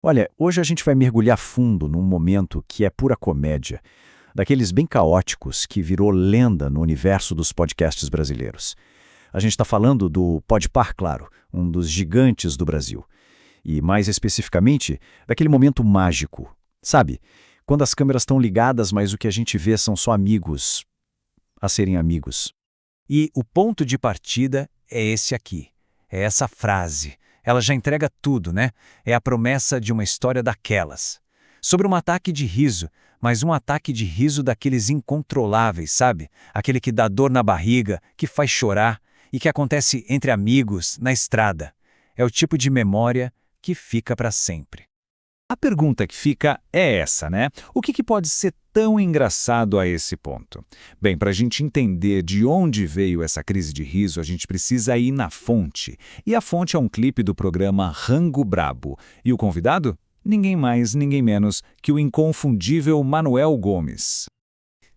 Olha, hoje a gente vai mergulhar fundo num momento que é pura comédia, daqueles bem caóticos que virou lenda no universo dos podcasts brasileiros. A gente está falando do Podpar, claro, um dos gigantes do Brasil. E, mais especificamente, daquele momento mágico. Sabe? Quando as câmeras estão ligadas, mas o que a gente vê são só amigos a serem amigos. E o ponto de partida é esse aqui. É essa frase. Ela já entrega tudo, né? É a promessa de uma história daquelas. Sobre um ataque de riso, mas um ataque de riso daqueles incontroláveis, sabe? Aquele que dá dor na barriga, que faz chorar e que acontece entre amigos, na estrada. É o tipo de memória que fica para sempre. A pergunta que fica é essa, né? O que pode ser tão engraçado a esse ponto? Bem, para a gente entender de onde veio essa crise de riso, a gente precisa ir na fonte. E a fonte é um clipe do programa Rango Brabo. E o convidado? Ninguém mais, ninguém menos que o inconfundível Manuel Gomes.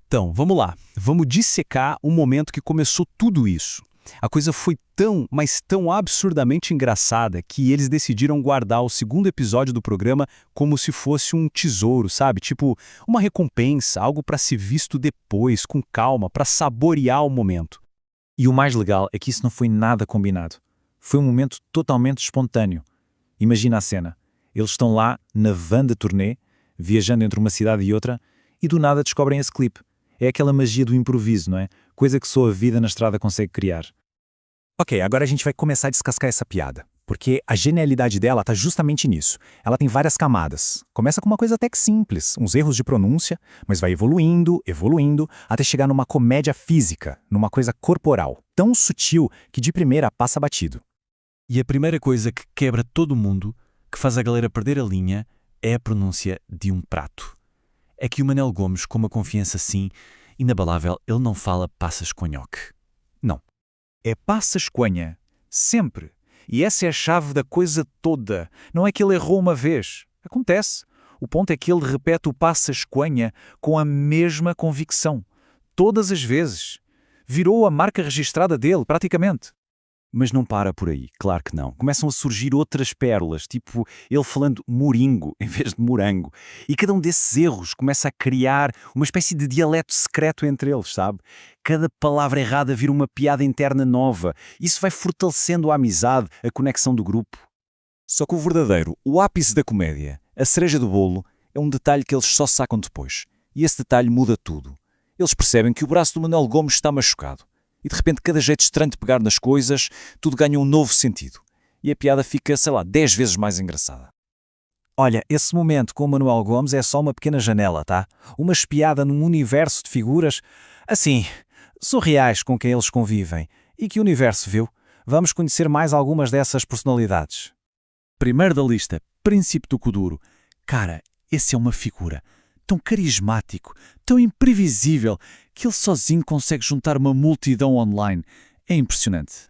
Então, vamos lá. Vamos dissecar o momento que começou tudo isso. A coisa foi tão, mas tão absurdamente engraçada que eles decidiram guardar o segundo episódio do programa como se fosse um tesouro, sabe? Tipo, uma recompensa, algo para ser visto depois, com calma, para saborear o momento. E o mais legal é que isso não foi nada combinado. Foi um momento totalmente espontâneo. Imagina a cena. Eles estão lá, na van de turnê, viajando entre uma cidade e outra, e do nada descobrem esse clipe. É aquela magia do improviso, não é? Coisa que só a vida na estrada consegue criar. Ok, agora a gente vai começar a descascar essa piada, porque a genialidade dela está justamente nisso. Ela tem várias camadas. Começa com uma coisa até que simples, uns erros de pronúncia, mas vai evoluindo, evoluindo, até chegar numa comédia física, numa coisa corporal, tão sutil que de primeira passa batido. E a primeira coisa que quebra todo mundo, que faz a galera perder a linha, é a pronúncia de um prato. É que o Manel Gomes, com uma confiança assim, inabalável, ele não fala passas com nhoque. Não. É passa-esconha. Sempre. E essa é a chave da coisa toda. Não é que ele errou uma vez. Acontece. O ponto é que ele repete o passa-esconha com a mesma convicção. Todas as vezes. Virou a marca registrada dele, praticamente. Mas não para por aí, claro que não. Começam a surgir outras pérolas, tipo ele falando moringo em vez de morango. E cada um desses erros começa a criar uma espécie de dialeto secreto entre eles, sabe? Cada palavra errada vira uma piada interna nova. Isso vai fortalecendo a amizade, a conexão do grupo. Só que o verdadeiro, o ápice da comédia, a cereja do bolo, é um detalhe que eles só sacam depois. E esse detalhe muda tudo. Eles percebem que o braço do Manuel Gomes está machucado. E de repente cada jeito estranho de pegar nas coisas, tudo ganha um novo sentido. E a piada fica, 10 vezes mais engraçada. Olha, esse momento com o Manuel Gomes é só uma pequena janela, tá? Uma espiada num universo de figuras, assim, surreais com quem eles convivem. E que o universo viu. Vamos conhecer mais algumas dessas personalidades. Primeiro da lista, Príncipe do Kuduro. Cara, esse é uma figura tão carismático, tão imprevisível, que ele sozinho consegue juntar uma multidão online. É impressionante.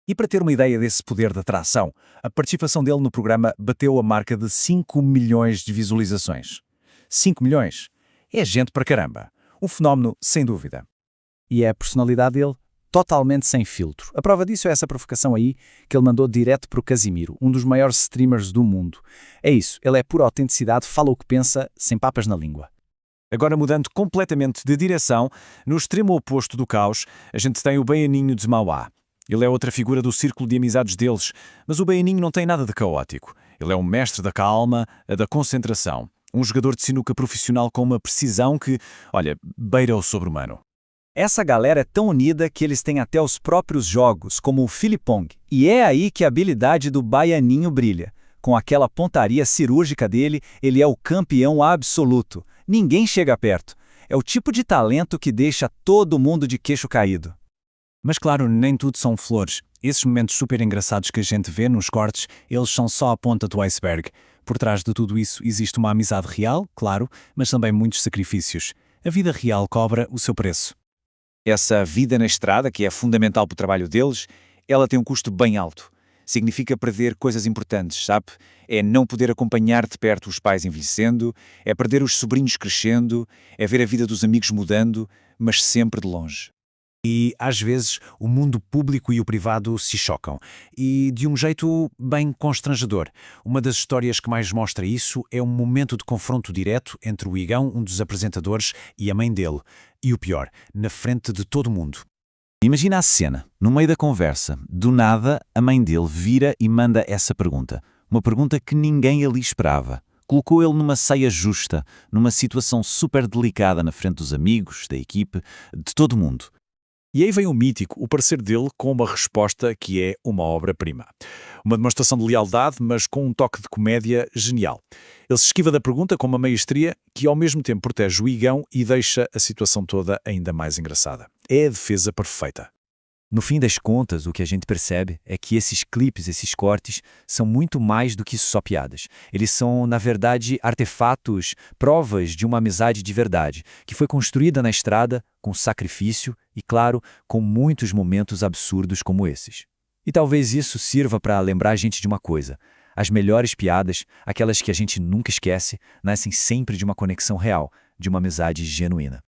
E para ter uma ideia desse poder de atração, a participação dele no programa bateu a marca de 5 milhões de visualizações. 5 milhões? É gente para caramba. Um fenómeno, sem dúvida. E é a personalidade dele totalmente sem filtro. A prova disso é essa provocação aí que ele mandou direto para o Casimiro, um dos maiores streamers do mundo. É isso, ele é pura autenticidade, fala o que pensa, sem papas na língua. Agora mudando completamente de direção, no extremo oposto do caos, a gente tem o Baianinho de Mauá. Ele é outra figura do círculo de amizades deles, mas o Baianinho não tem nada de caótico. Ele é um mestre da calma, da concentração. Um jogador de sinuca profissional com uma precisão que, beira o sobre-humano. Essa galera é tão unida que eles têm até os próprios jogos, como o Filipong. E é aí que a habilidade do Baianinho brilha. Com aquela pontaria cirúrgica dele, ele é o campeão absoluto. Ninguém chega perto. É o tipo de talento que deixa todo mundo de queixo caído. Mas claro, nem tudo são flores. Esses momentos super engraçados que a gente vê nos cortes, eles são só a ponta do iceberg. Por trás de tudo isso existe uma amizade real, claro, mas também muitos sacrifícios. A vida real cobra o seu preço. Essa vida na estrada, que é fundamental para o trabalho deles, ela tem um custo bem alto. Significa perder coisas importantes, sabe? É não poder acompanhar de perto os pais envelhecendo, é perder os sobrinhos crescendo, é ver a vida dos amigos mudando, mas sempre de longe. E, às vezes, o mundo público e o privado se chocam. E de um jeito bem constrangedor. Uma das histórias que mais mostra isso é um momento de confronto direto entre o Igão, um dos apresentadores, e a mãe dele. E o pior, na frente de todo mundo. Imagina a cena. No meio da conversa, do nada, a mãe dele vira e manda essa pergunta. Uma pergunta que ninguém ali esperava. Colocou ele numa saia justa, numa situação super delicada na frente dos amigos, da equipe, de todo mundo. E aí vem o mítico, o parecer dele com uma resposta que é uma obra-prima. Uma demonstração de lealdade, mas com um toque de comédia genial. Ele se esquiva da pergunta com uma maestria que ao mesmo tempo protege o Igão e deixa a situação toda ainda mais engraçada. É a defesa perfeita. No fim das contas, o que a gente percebe é que esses clipes, esses cortes, são muito mais do que só piadas. Eles são, na verdade, artefatos, provas de uma amizade de verdade, que foi construída na estrada, com sacrifício e, claro, com muitos momentos absurdos como esses. E talvez isso sirva para lembrar a gente de uma coisa. As melhores piadas, aquelas que a gente nunca esquece, nascem sempre de uma conexão real, de uma amizade genuína.